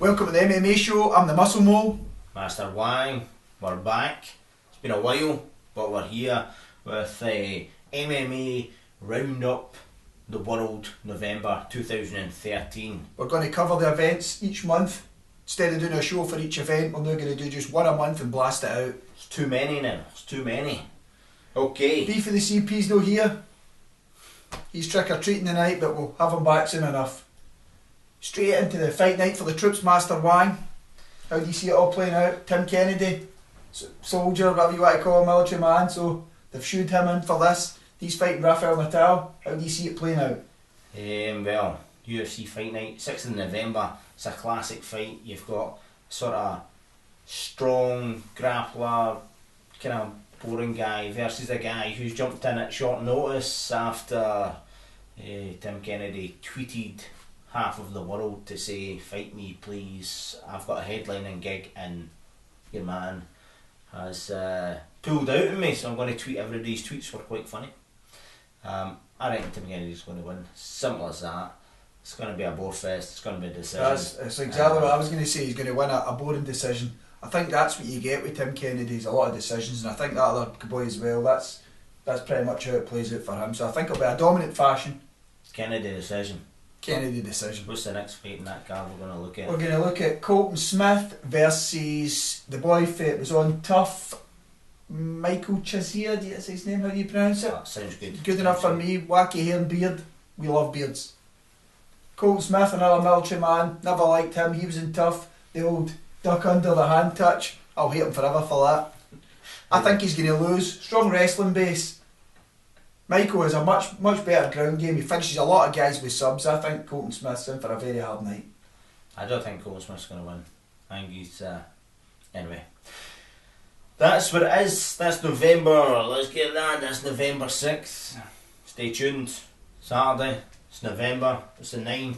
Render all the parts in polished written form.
Welcome to the MMA Show. I'm the Muscle Mole. Master Wang, we're back. It's been a while, but we're here with MMA Roundup the World November 2013. We're going to cover the events each month. Instead of doing a show for each event, we're now going to do just one a month and blast it out. It's too many now, it's too many. Okay. Beef of the CP's no here. He's trick-or-treating tonight, but we'll have him back soon enough. Straight into the fight night for the troops, Master Wang. How do you see it all playing out? Tim Kennedy, soldier, whatever you want to call him, military man, so they've shooed him in for this. He's fighting Rafael Natal. How do you see it playing out? Well, UFC Fight Night, 6th of November. It's a classic fight. You've got sort of strong grappler, kind of boring guy versus a guy who's jumped in at short notice after Tim Kennedy tweeted half of the world to say, "Fight me please, I've got a headlining gig," and your man has pulled out on me, so I'm going to tweet. Everybody's tweets were quite funny. I reckon Tim Kennedy's going to win. Simple as that. It's going to be a bore fest. It's going to be a decision. That's exactly what I was going to say. He's going to win a boring decision. I think that's what you get with Tim Kennedy, is a lot of decisions, and I think that other boy as well. That's pretty much how it plays out for him. So I think it'll be a dominant fashion. Kennedy decision. Kennedy decision. What's the next fight in that card we're going to look at? We're going to look at Colton Smith versus the boy that was on Tough, Michael Chizier. That's his name. How do you pronounce it? That sounds good. Good enough for me. Wacky hair and beard. We love beards. Colton Smith, another military man. Never liked him. He was in Tough. The old duck under the hand touch. I'll hate him forever for that. I think he's going to lose. Strong wrestling base. Michael has a much better ground game. He finishes a lot of guys with subs. I think Colton Smith's in for a very hard night. I don't think Colton Smith's going to win. I think he's... Anyway. That's what it is. That's November. Let's get that. That's November 6th. Stay tuned. Saturday. It's November. It's the 9th.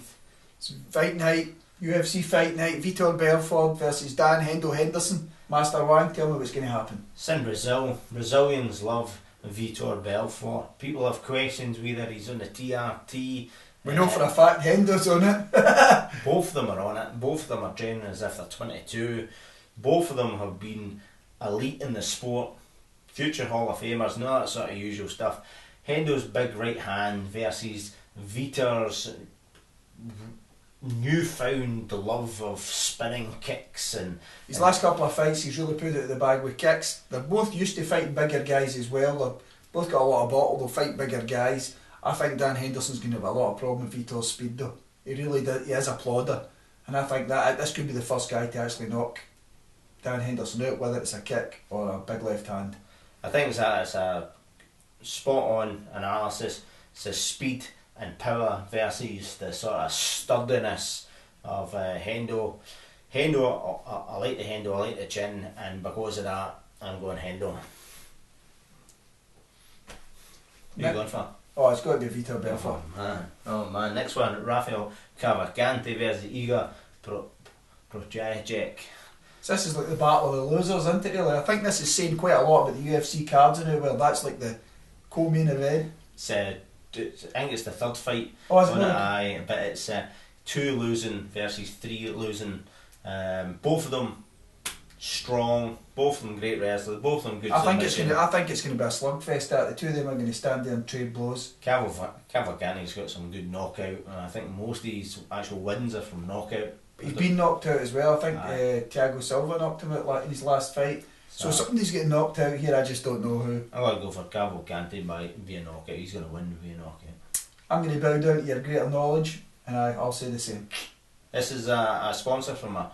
It's Fight Night. UFC Fight Night. Vitor Belfort versus Dan Hendo Henderson. Master Wang, tell me what's going to happen. It's in Brazil. Brazilians love Vitor Belfort. People have questions whether he's on the TRT. We know for a fact Hendo's on it. Both of them are on it. Both of them are training as if they're 22. Both of them have been elite in the sport. Future Hall of Famers. None of that sort of usual stuff. Hendo's big right hand versus Vitor's newfound love of spinning kicks, and his last couple of fights he's really put it in the bag with kicks. They're both used to fighting bigger guys as well. They've both got a lot of bottle. They'll fight bigger guys. I think Dan Henderson's going to have a lot of problem with Vitor's speed though. He really does. He is a plodder, and I think that this could be the first guy to actually knock Dan Henderson out, whether it's a kick or a big left hand. I think it's a spot on analysis. It's the speed and power versus the sort of sturdiness of Hendo. I like the Hendo, I like the chin, and because of that, I'm going Hendo. Who are you going for? Oh, it's got to be Vitor Belfort. Oh man, next one, Rafael Cavalcante versus Iga Projajic. So this is like the battle of the losers, isn't it really? I think this is saying quite a lot about the UFC cards now, where that's like the co-main event. I think it's the third fight on it, but it's 2 losing versus 3 losing. Both of them strong, both of them great wrestlers, both of them good. I think it's going to be a slugfest. The two of them are going to stand there and trade blows. Cavalcante's got some good knockout, and I think most of his actual wins are from knockout. He's been knocked out as well. I think Thiago Silva knocked him out in his last fight. So somebody's getting knocked out here, I just don't know who. I'm going to go for Cavalcante via knockout. He's going to win via knockout. I'm going to bow down to your greater knowledge, and I'll say the same. This is a sponsor from a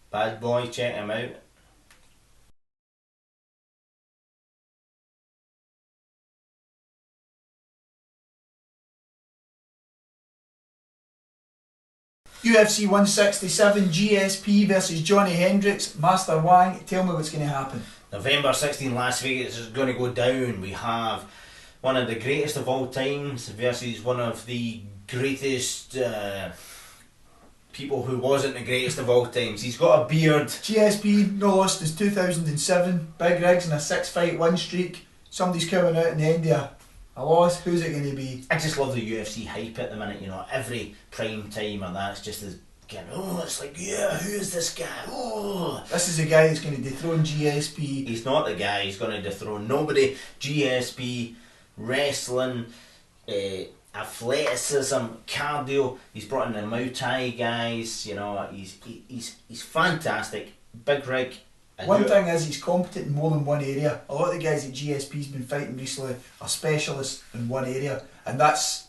bad boy. Check him out. UFC 167 GSP versus Johnny Hendricks. Master Wang, tell me what's going to happen. November 16, Las Vegas is going to go down. We have one of the greatest of all times versus one of the greatest people who wasn't the greatest of all times. He's got a beard. GSP no lost since 2007. Big rigs in a 6-fight win streak. Somebody's coming out in the end of a loss. Who's it going to be? I just love the UFC hype at the minute. You know, every prime time and that's just as going, oh, it's like, yeah, who is this guy? Oh, this is a guy that's going to dethrone GSP. He's not the guy who's going to dethrone nobody. GSP, wrestling, athleticism, cardio. He's brought in the Muay Thai guys. You know, he's fantastic. Big rig. One thing is he's competent in more than one area. A lot of the guys that GSP's been fighting recently are specialists in one area, and that's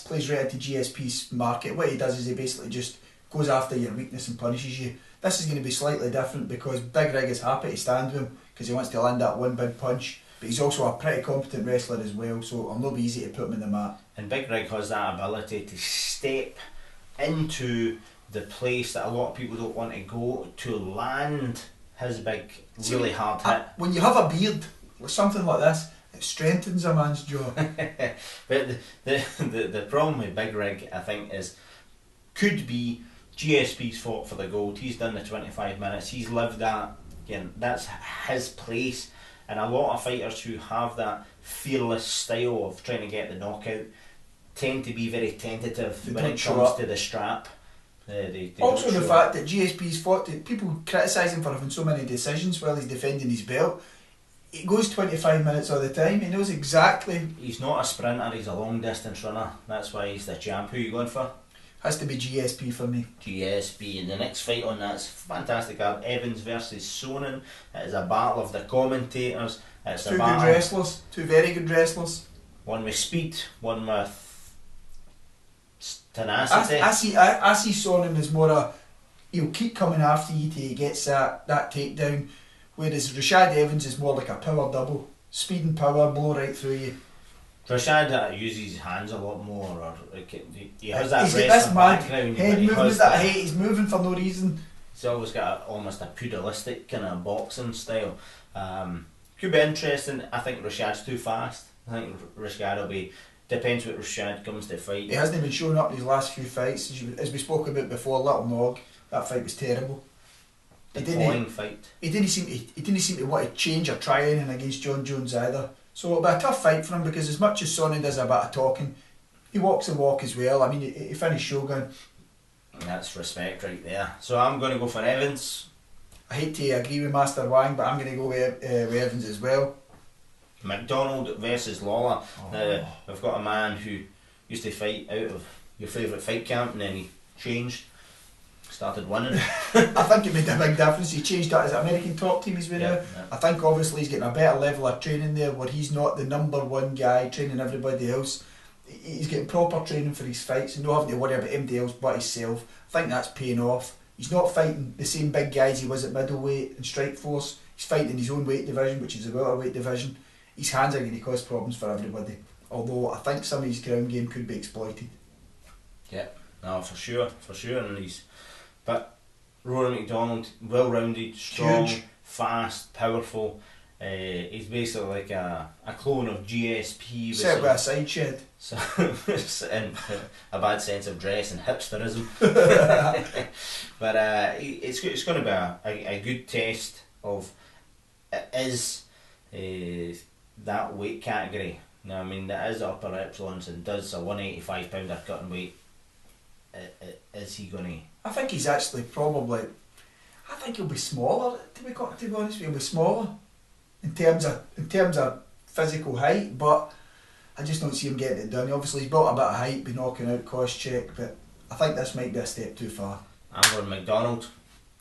plays right into GSP's market. What he does is he basically just goes after your weakness and punishes you. This is going to be slightly different because Big Rig is happy to stand with him because he wants to land that one big punch. But he's also a pretty competent wrestler as well, so it'll not be easy to put him in the mat. And Big Rig has that ability to step into the place that a lot of people don't want to go to land his big, really hard hit. When you have a beard with something like this, it strengthens a man's jaw. But the problem with Big Rig, I think, could be GSP's fought for the gold. He's done the 25 minutes. He's lived that. Again, that's his place. And a lot of fighters who have that fearless style of trying to get the knockout tend to be very tentative when it comes to the strap. They also the fact that GSP's fought, people criticise him for having so many decisions while he's defending his belt. He goes 25 minutes all the time. He knows exactly. He's not a sprinter, he's a long distance runner. That's why he's the champ. Who are you going for? Has to be GSP for me. GSP. And the next fight on that's fantastic card. Evans versus Sonnen. It is a battle of the commentators. It's two good wrestlers. Two very good wrestlers. One with speed, one with tenacity. I see Sonnen as more a, he'll keep coming after you till he gets that takedown, whereas Rashad Evans is more like a power double, speed and power, blow right through you. Rashad uses his hands a lot more, or he has that wrestling background. Head movement that I hate. He's moving for no reason. He's always got almost a pugilistic kind of boxing style. Could be interesting. I think Rashad's too fast. I think Rashad will be. Depends what Rashad comes to fight. He hasn't been showing up in his last few fights. As we spoke about before, Little Nog, that fight was terrible. He didn't seem to want to change or try anything against John Jones either. So it'll be a tough fight for him because as much as Sonnen does a bit of talking, he walks the walk as well. I mean, he finished Shogun. That's respect right there. So I'm going to go for Evans. I hate to agree with Master Wang, but I'm going to go with Evans as well. McDonald versus Lawler. Now, we've got a man who used to fight out of your favourite fight camp and then he changed, started winning. I think it made a big difference. He changed that as an American top team he's with now. I think obviously he's getting a better level of training there where he's not the number one guy training everybody else. He's getting proper training for his fights and not having to worry about anybody else but himself. I think that's paying off. He's not fighting the same big guys he was at middleweight and Strikeforce. He's fighting in his own weight division, which is a welterweight division. His hands are going to cause problems for everybody. Although I think some of his ground game could be exploited. Yeah, no, for sure. And but Rory McDonald, well-rounded, strong, huge, fast, powerful. He's basically like a clone of GSP. Except with a side shed. So, and a bad sense of dress and hipsterism. But it's going to be a good test of that weight category. Now, I mean, that is upper echelons and does a 185 pounder cutting weight. Is he going to? I think he's actually probably. I think he'll be smaller. To be honest, he'll be smaller in terms of physical height, but I just don't see him getting it done. Obviously, he's built a bit of height, be knocking out Koscheck, but I think this might be a step too far. I'm going McDonald.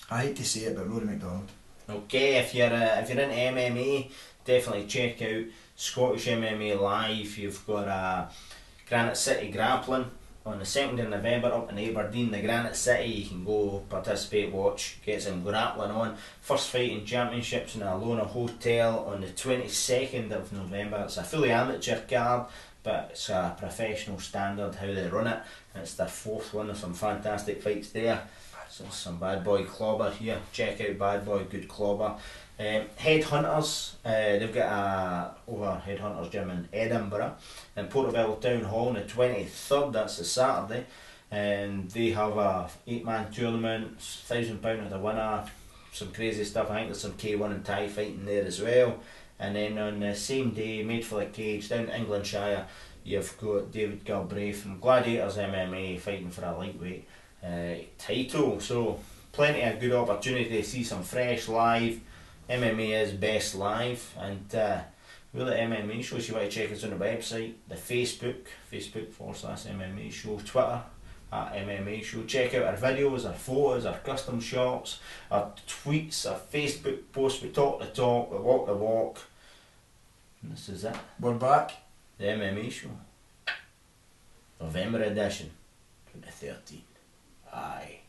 I hate to say it, but Rory McDonald. Okay, if you're into MMA, definitely check out Scottish MMA Live. You've got Granite City Grappling on the 2nd of November up in Aberdeen, the Granite City. You can go participate, watch, get some grappling on. First fight in championships in a Alona Hotel on the 22nd of November. It's a fully amateur card, but it's a professional standard how they run it. And it's their 4th one. There's some fantastic fights there. So some bad boy clobber here. Check out Bad Boy, good clobber. Headhunters, they've got over Headhunters gym in Edinburgh and Portobello Town Hall on the 23rd, that's the Saturday, and they have a 8-man tournament, £1,000 of the winner, some crazy stuff. I think there's some K1 and Thai fighting there as well. And then on the same day, Made for the Cage down in Englandshire, you've got David Galbraith from Gladiators MMA fighting for a lightweight. title. So plenty of good opportunity to see some fresh live. MMA is best live, and we're at MMA Show. So you want to check us on the website, the Facebook.com/MMA Show, Twitter at MMA Show. Check out our videos, our photos, our custom shots, our tweets, our Facebook posts. We talk the talk, we walk the walk. And this is it. We're back. The MMA Show. November edition, 2013. Aye.